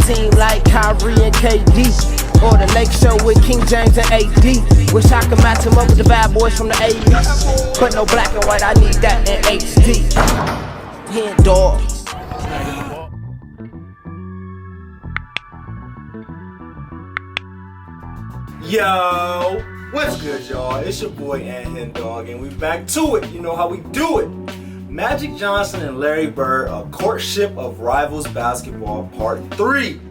team like Kyrie and KD, or the Lake Show with King James and AD. Wish I could match him up with the bad boys from the 80s, but no black and white, I need that in HD. HenDawgz. Yo, what's good, y'all? It's your boy HenDawg, and we back to it. You know how we do it. Magic Johnson and Larry Bird, a courtship of rivals basketball, part 3.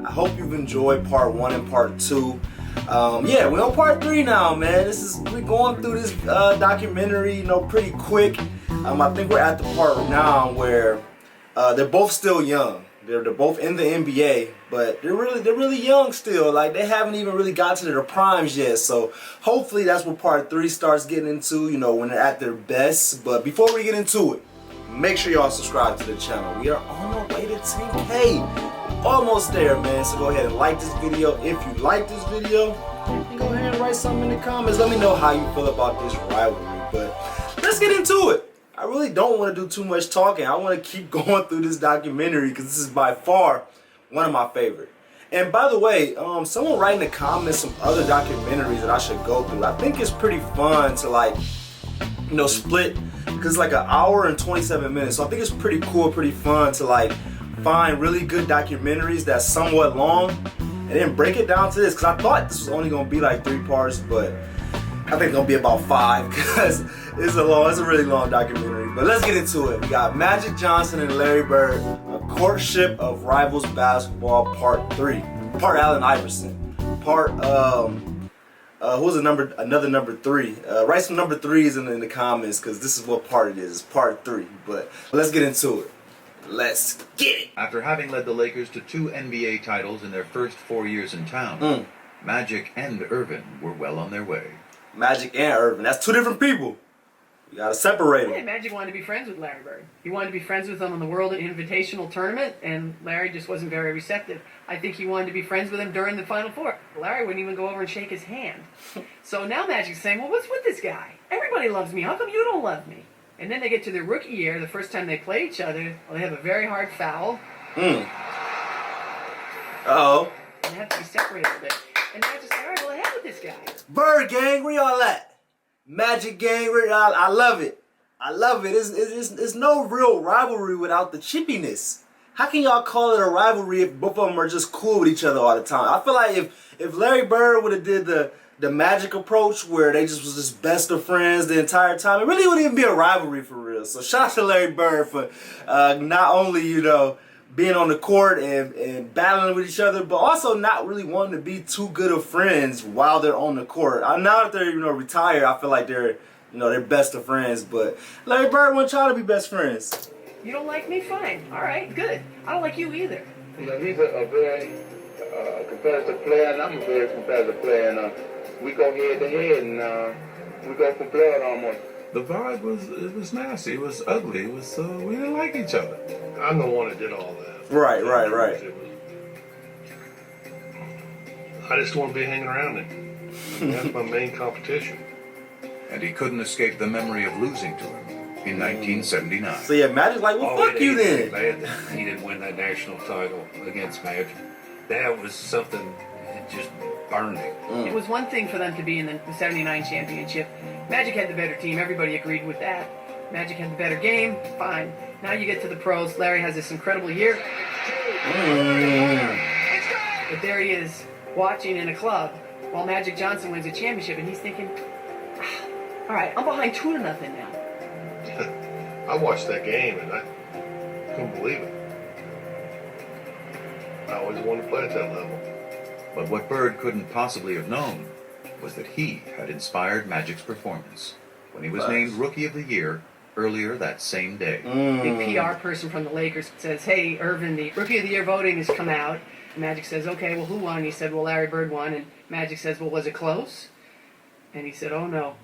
I hope you've enjoyed part 1 and part 2. Yeah, we're on part 3 now, man. We're going through this documentary, you know, pretty quick. I think we're at the part now where they're both still young. They're both in the NBA, but they're really young still. Like, they haven't even really got to their primes yet. So hopefully that's what part 3 starts getting into, you know, when they're at their best. But before we get into it, make sure y'all subscribe to the channel. We are on our way to 10K. Almost there, man. So go ahead and like this video. If you like this video, go ahead and write something in the comments. Let me know how you feel about this rivalry. But let's get into it. I really don't want to do too much talking. I want to keep going through this documentary because this is by far one of my favorite. And by the way, someone write in the comments some other documentaries that I should go through. I think it's pretty fun to, like, you know, split, because it's like an hour and 27 minutes. So I think it's pretty cool, pretty fun to, like, find really good documentaries that's somewhat long and then break it down to this, because I thought this was only going to be like 3 parts, but I think it's going to be about 5 because it's a really long documentary. But let's get into it. We got Magic Johnson and Larry Bird, a courtship of rivals basketball, part 3. Part Allen Iverson. Part who's another number 3? Write some number 3s in the comments, because this is what part it is. It's part 3. But let's get into it. Let's get it. After having led the Lakers to 2 NBA titles in their first 4 years in town, Magic and Irvin were well on their way. Magic and Irvin, that's 2 different people. You gotta separate them. Yeah, Magic wanted to be friends with Larry Bird. He wanted to be friends with him on the World Invitational Tournament, and Larry just wasn't very receptive. I think he wanted to be friends with him during the Final Four. Larry wouldn't even go over and shake his hand. So now Magic's saying, well, what's with this guy? Everybody loves me. How come you don't love me? And then they get to their rookie year, the first time they play each other, well, they have a very hard foul. Uh-oh. And they have to be separated a bit. And Magic's like, all right, well, the hell with this guy. Bird gang, where y'all at? Magic gang, I love it. I love it. It's no real rivalry without the chippiness. How can y'all call it a rivalry if both of them are just cool with each other all the time? I feel like if Larry Bird would have did the Magic approach where they just was just best of friends the entire time, it really wouldn't even be a rivalry for real. So shout out to Larry Bird for not only, you know, being on the court and battling with each other, but also not really wanting to be too good of friends while they're on the court. Now that they're, you know, retired, I feel like they're, you know, they're best of friends. But Larry Bird wants y'all to be best friends. You don't like me? Fine. All right, good. I don't like you either. You know, he's a very competitive player, and I'm a very competitive player, and we go head to head, and we go for blood almost. The vibe was nasty. It was ugly. It was we didn't like each other. I'm the one that did all that. Right. I just want to be hanging around him. That's my main competition. And he couldn't escape the memory of losing to him in 1979. So yeah, Magic's like, well, fuck you then. Glad that he didn't win that national title against Magic. That was something that just burned him. It was one thing for them to be in the 79 championship. Magic had the better team. Everybody agreed with that. Magic had the better game. Fine. Now you get to the pros. Larry has this incredible year. But there he is, watching in a club while Magic Johnson wins a championship, and he's thinking, all right, I'm behind 2-0 now. I watched that game, and I couldn't believe it. I always wanted to play at that level. But what Bird couldn't possibly have known was that he had inspired Magic's performance when he was named Rookie of the Year earlier that same day. The PR person from the Lakers says, hey, Irvin, the Rookie of the Year voting has come out. Magic says, okay, well, who won? And he said, well, Larry Bird won. And Magic says, well, was it close? And he said, oh, no.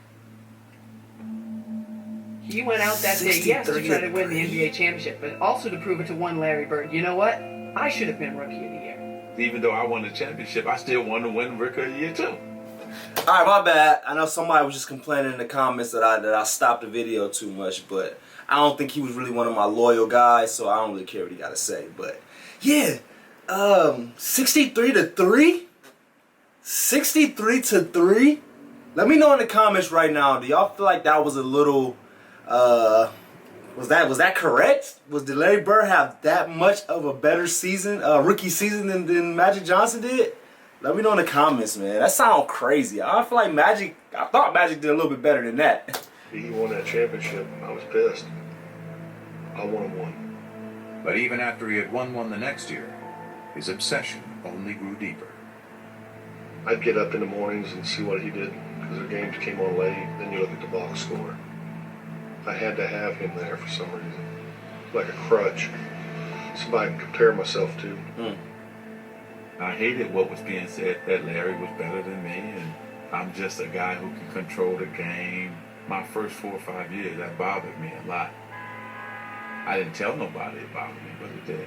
He went out that day, yes, to try to win the NBA championship, but also to prove it to one Larry Bird. You know what? I should have been Rookie of the Year. Even though I won the championship, I still wanted to win Rookie of the Year too. Alright, my bad. I know somebody was just complaining in the comments that I stopped the video too much, but I don't think he was really one of my loyal guys, so I don't really care what he got to say. But yeah, 63-3? 63-3? Let me know in the comments right now. Do y'all feel like that was a little was that correct? Did Larry Bird have that much of a better season, rookie season than Magic Johnson did? Let me know in the comments, man. That sounds crazy. I feel like I thought Magic did a little bit better than that. He won that championship. I was pissed. I wanted one. But even after he had won one the next year, his obsession only grew deeper. I'd get up in the mornings and see what he did, because the games came on late. Then you look at the box score. I had to have him there for some reason. Like a crutch. Somebody to compare myself to. I hated what was being said that Larry was better than me, and I'm just a guy who can control the game. My first 4 or 5 years, that bothered me a lot. I didn't tell nobody it bothered me, but it did.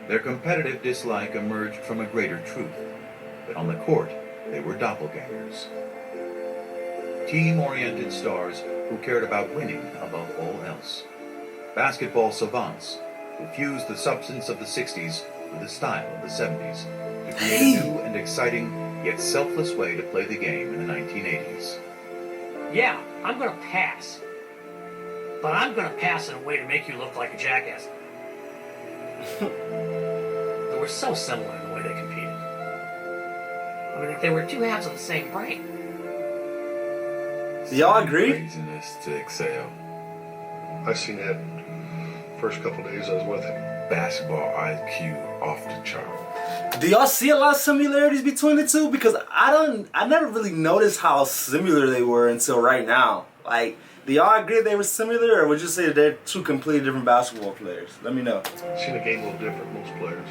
Their competitive dislike emerged from a greater truth, that on the court, they were doppelgangers. Team-oriented stars who cared about winning above all else. Basketball savants who fused the substance of the 60s with the style of the 70s to create a new and exciting, yet selfless way to play the game in the 1980s. Yeah, I'm gonna pass. But I'm gonna pass in a way to make you look like a jackass. They were so similar in the way they competed. I mean, they were two halves of the same brain. Do y'all agree? Craziness to excel. I seen that first couple days I was with him. Basketball IQ off the chart. Do y'all see a lot of similarities between the two? Because I never really noticed how similar they were until right now. Like, do y'all agree they were similar, or would you say they're two completely different basketball players? Let me know. I seen the game a little different than most players.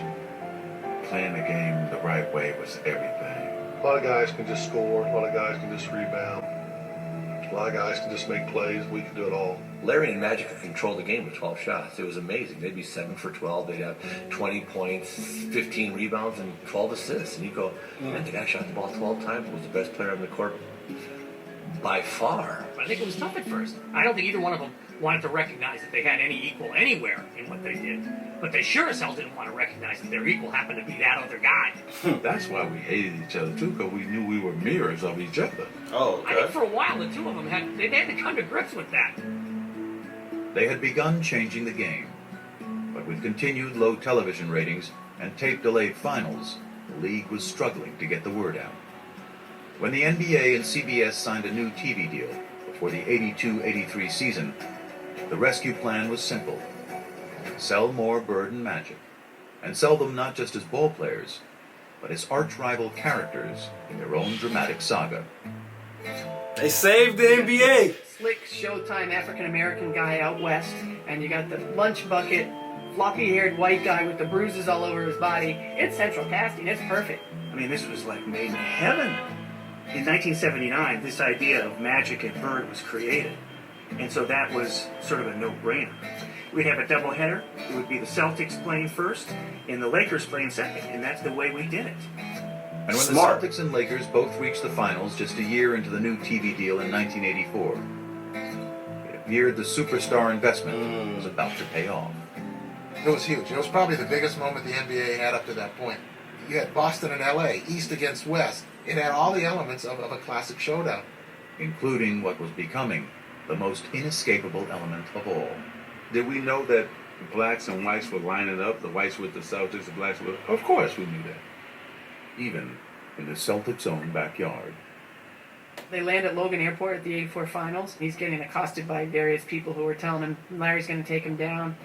Playing the game the right way was everything. A lot of guys can just score. A lot of guys can just rebound. A lot of guys can just make plays. We can do it all. Larry and Magic could control the game with 12 shots. It was amazing. They'd be 7 for 12. They'd have 20 points, 15 rebounds, and 12 assists. And you go, man, the guy shot the ball 12 times and was the best player on the court by far. I think it was tough at first. I don't think either one of them wanted to recognize that they had any equal anywhere in what they did. But they sure as hell didn't want to recognize that their equal happened to be that other guy. That's why we hated each other too, because we knew we were mirrors of each other. Oh, I think for a while the two of them had to come to grips with that. They had begun changing the game, but with continued low television ratings and tape-delayed finals, the league was struggling to get the word out. When the NBA and CBS signed a new TV deal before the 82-83 season, the rescue plan was simple. Sell more Bird and Magic, and sell them not just as ball players, but as arch-rival characters in their own dramatic saga. They saved the NBA. Slick Showtime African-American guy out west, and you got the lunch bucket, floppy-haired white guy with the bruises all over his body. It's central casting. It's perfect. I mean, this was like made in heaven. In 1979, this idea of Magic and Bird was created. And so that was sort of a no-brainer. We'd have a doubleheader. It would be the Celtics playing first and the Lakers playing second. And that's the way we did it. And when Smart. the Celtics and Lakers both reached the finals just a year into the new TV deal in 1984, it appeared the superstar investment was about to pay off. It was huge. It was probably the biggest moment the NBA had up to that point. You had Boston and LA, East against West. It had all the elements of a classic showdown. Including what was becoming the most inescapable element of all. Did we know that blacks and whites were lining up, the whites with the Celtics, the blacks with... Of course we knew that. Even in the Celtics' own backyard. They land at Logan Airport at the 84 finals. He's getting accosted by various people who are telling him Larry's going to take him down.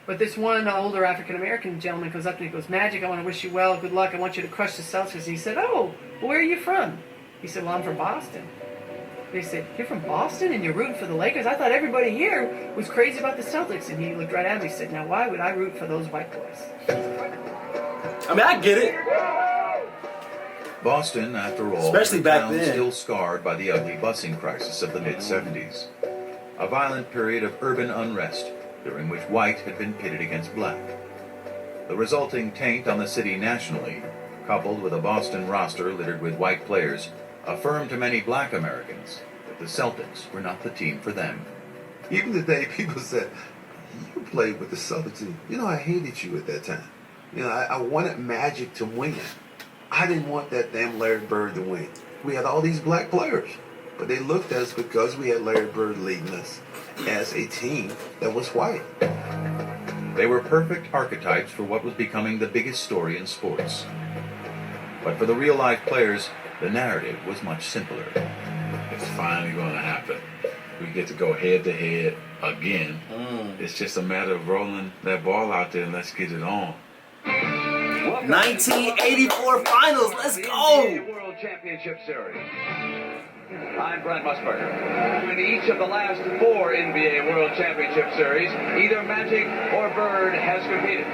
But this one older African-American gentleman comes up to him and goes, Magic, I want to wish you well. Good luck. I want you to crush the Celtics. And he said, oh, well, where are you from? He said, well, I'm from Boston. They said, you're from Boston and you're rooting for the Lakers? I thought everybody here was crazy about the Celtics. And he looked right at me and said, now why would I root for those white boys? I mean, I get it. Boston, after all, Especially was a back town then. still scarred by the ugly busing crisis of the mid-70s. A violent period of urban unrest during which white had been pitted against black. The resulting taint on the city nationally, coupled with a Boston roster littered with white players, affirmed to many black Americans that the Celtics were not the team for them. Even today, people said, you played with the Celtics. You know, I hated you at that time. You know, I wanted Magic to win. I didn't want that damn Larry Bird to win. We had all these black players, but they looked at us because we had Larry Bird leading us as a team that was white. They were perfect archetypes for what was becoming the biggest story in sports. But for the real-life players, the narrative was much simpler. It's finally going to happen. We get to go head-to-head again. It's just a matter of rolling that ball out there and let's get it on. 1984 finals. Let's go. World Championship Series. I'm Brent Musburger. In each of the last 4 NBA World Championship Series, either Magic or Bird has competed.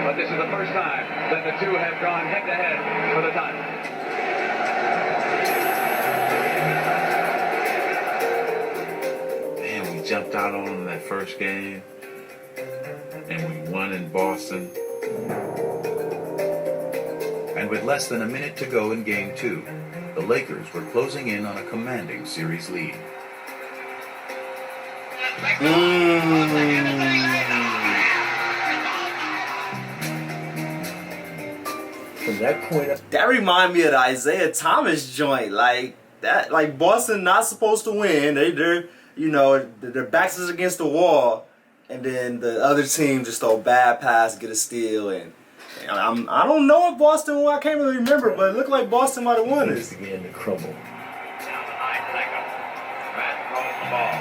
But this is the first time that the two have gone head-to-head for the title. Man, we jumped out on them that first game, and we won in Boston. And with less than a minute to go in Game 2, the Lakers were closing in on a commanding series lead. From that point up, That remind me of the Isaiah Thomas joint. Like that, like Boston not supposed to win. They're you know, their backs is against the wall, and then the other team just throw a bad pass, get a steal, and I don't know if Boston won. I can't really remember, but it looked like Boston might have won things this. began to crumble. Down to 9 seconds. Magic rolls the ball.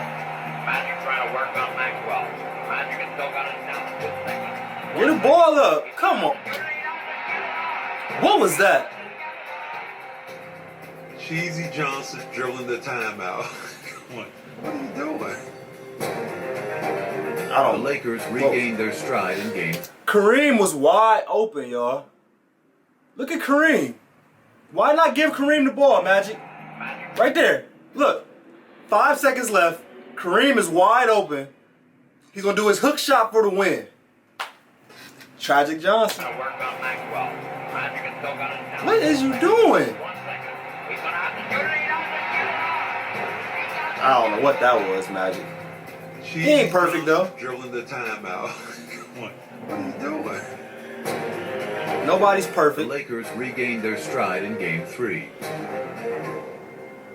Magic trying to work on Maxwell. Magic has still got it down to 6 seconds. Get the ball up. Come on. What was that? Cheesy Johnson dribbling the timeout. What are you doing? The Lakers regained their stride in Game. Kareem was wide open, y'all. Look at Kareem. Why not give Kareem the ball, Magic? Right there. Look. 5 seconds left. Kareem is wide open. He's going to do his hook shot for the win. Tragic Johnson. What is you doing? I don't know what that was, Magic. He ain't perfect, though. Dribbling the timeout. What are you doing? Nobody's The perfect. Lakers regained their stride in Game 3,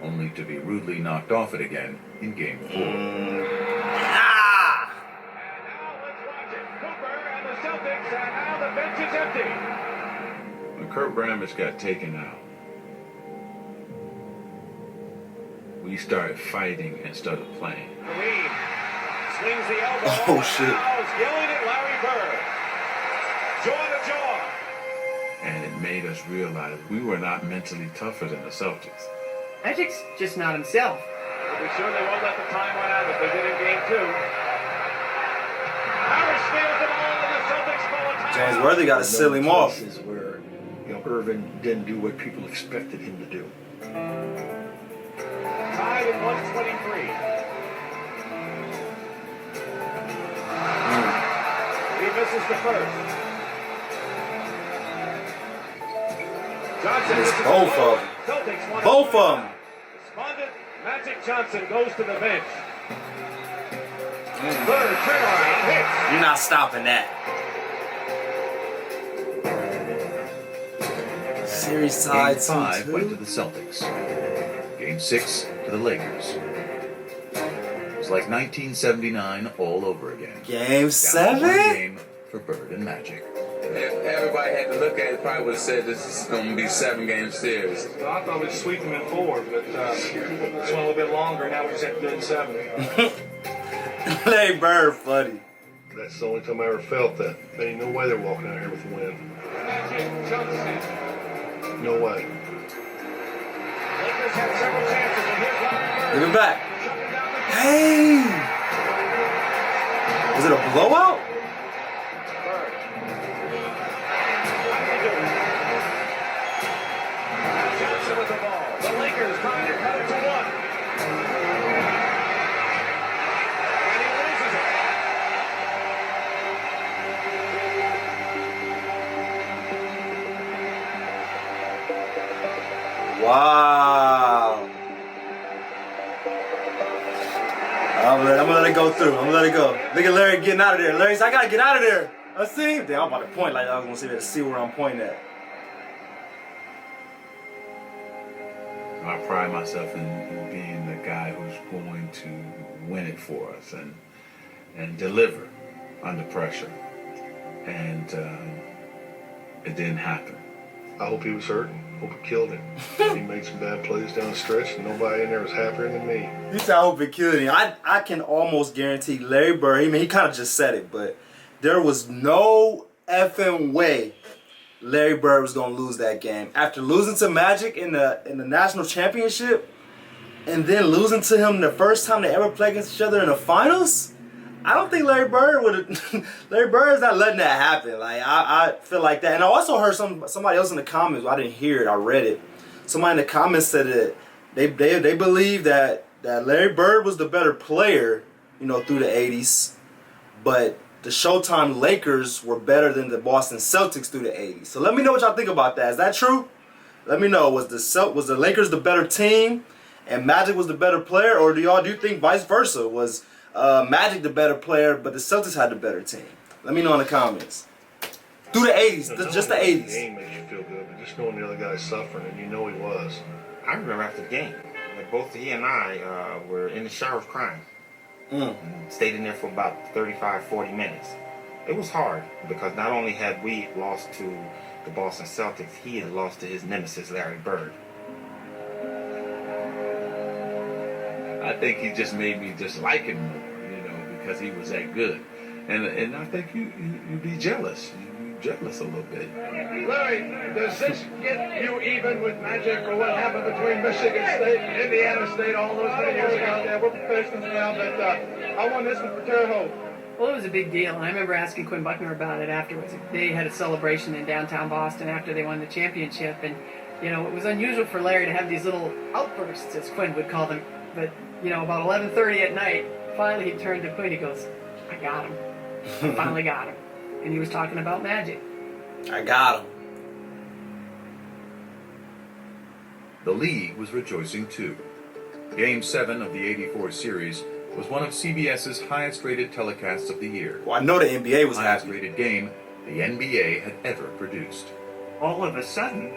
only to be rudely knocked off it again in Game 4. Ah! When Kurt Bramage got taken out, we started fighting and started playing. Swings the elbow. Oh, shit. Yelling at Larry Bird. Jaw to jaw. And it made us realize we were not mentally tougher than the Celtics. Magic's just not himself. We'll be sure they won't let the time run out as they did in Game 2. Harris steals the ball and the Celtics call a timeout. James Worthy got to seal him off. Cases where, you know, Irvin didn't do what people expected him to do. Tied at 123. He misses the first. Johnson It's misses both the of them. Celtics won Both it. of them. Despondent Magic Johnson goes to the bench. Bird turnaround hits. You're not stopping that. Series Game tied 5 went to 2-2. the Celtics. Game 6 to the Lakers. It was like 1979 all over again. Game Down to 7? one game for Bird and Magic. If everybody had to look at it, probably would have said this is going to be 7-game series. Well, I thought we'd sweep them in 4, but this went a little bit longer. Now we just have to do it in 7. Larry Bird funny. That's the only time I ever felt that. There ain't no way they're walking out here with a win. Magic Johnson. No way. Lakers have several chances, and here's Larry Bird. Give it back. Hey! Was it a blowout? Johnson with the ball. The Lakers trying to cut it to 1. And he loses it. Wow. I'm gonna let it go through. I'm gonna let it go. Look at Larry getting out of there. Larry's, I gotta get out of there. Let's see. Damn, I'm about to point like I was gonna see where I'm pointing at. I pride myself in being the guy who's going to win it for us and deliver under pressure. And it didn't happen. I hope he was hurting. Hope it killed him. He made some bad plays down the stretch, and nobody in there was happier than me. You said I hope it killed him. I can almost guarantee Larry Bird, I mean, he kind of just said it, but there was no effing way Larry Bird was going to lose that game. After losing to Magic in the national championship, and then losing to him the first time they ever played against each other in the finals, I don't think Larry Bird would have. Larry Bird's not letting that happen. Like I feel like that. And I also heard somebody else in the comments. Well, I didn't hear it. I read it. Somebody in the comments said that they believe that Larry Bird was the better player, you know, through the '80s, but the Showtime Lakers were better than the Boston Celtics through the '80s. So let me know what y'all think about that. Is that true? Let me know. Was the Lakers the better team, and Magic was the better player, or do you think vice versa? Was Magic the better player, but the Celtics had the better team? Let me know in the comments. Through the '80s, just the '80s. The game makes you feel good, but just knowing the other guy's suffering, and you know he was. I remember after the game, that both he and I were in the showers crying. And stayed in there for about 35, 40 minutes. It was hard because not only had we lost to the Boston Celtics, he had lost to his nemesis, Larry Bird. I think he just made me dislike him more, you know, because he was that good. And I think you be jealous. You jealous a little bit. Larry, does this get you even with Magic for what happened between Michigan State and Indiana State all those many years ago? Yeah, we're professionals now, but I won this one for Terre Haute. Well, it was a big deal. I remember asking Quinn Buckner about it afterwards. They had a celebration in downtown Boston after they won the championship, and you know, it was unusual for Larry to have these little outbursts, as Quinn would call them. But you know, about 11:30 at night, finally he turned to Quinn. He goes, "I got him. I finally got him." And he was talking about Magic. I got him. The league was rejoicing too. Game 7 of the '84 series was one of CBS's highest-rated telecasts of the year. Well, I know the NBA was highest-rated game the NBA had ever produced. All of a sudden,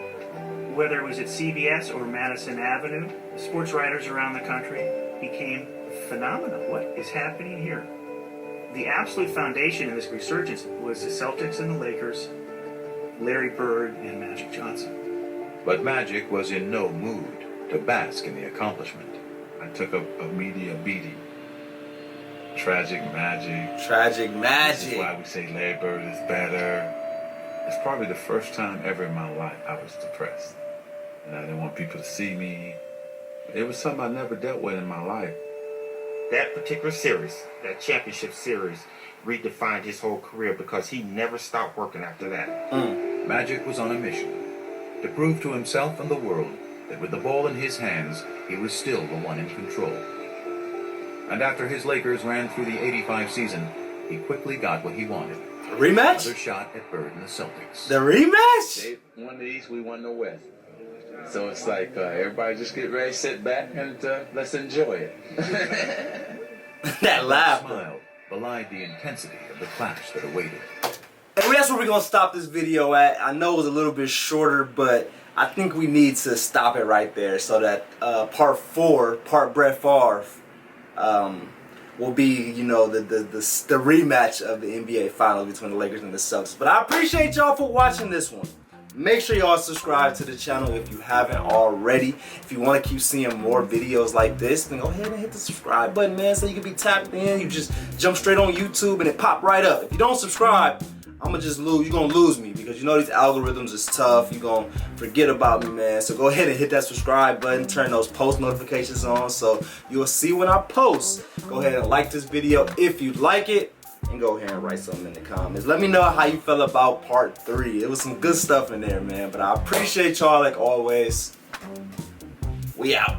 whether it was at CBS or Madison Avenue, sports writers around the country became phenomenal. What is happening here? The absolute foundation of this resurgence was the Celtics and the Lakers, Larry Bird and Magic Johnson. But Magic was in no mood to bask in the accomplishment. I took a media beating. Tragic Magic. Tragic Magic. This is why we say Larry Bird is better. It's probably the first time ever in my life I was depressed. And I didn't want people to see me. It was something I never dealt with in my life. That particular series, that championship series, redefined his whole career because he never stopped working after that. Magic was on a mission to prove to himself and the world that with the ball in his hands, he was still the one in control. And after his Lakers ran through the '85 season, he quickly got what he wanted. A rematch? Another shot at Bird and the Celtics. The rematch? They won the East, we won the West. So it's like everybody just get ready, sit back, and let's enjoy it. That laugh. Smile belied the intensity of the clash that awaited. And that's where we're going to stop this video at. I know it was a little bit shorter, but I think we need to stop it right there so that part 4, part Brett Favre, will be, you know, the rematch of the NBA Finals between the Lakers and the Celtics. But I appreciate y'all for watching this one. Make sure y'all subscribe to the channel if you haven't already. If you want to keep seeing more videos like this, then go ahead and hit the subscribe button, man, so you can be tapped in. You just jump straight on YouTube and it pop right up. If you don't subscribe, I'm gonna just lose. You're gonna lose me because you know these algorithms is tough. You're gonna forget about me, man. So go ahead and hit that subscribe button. Turn those post notifications on so you'll see when I post. Go ahead and like this video if you like it. And go ahead and write something in the comments. Let me know how you felt about part 3. It was some good stuff in there, man. But I appreciate y'all like always. We out.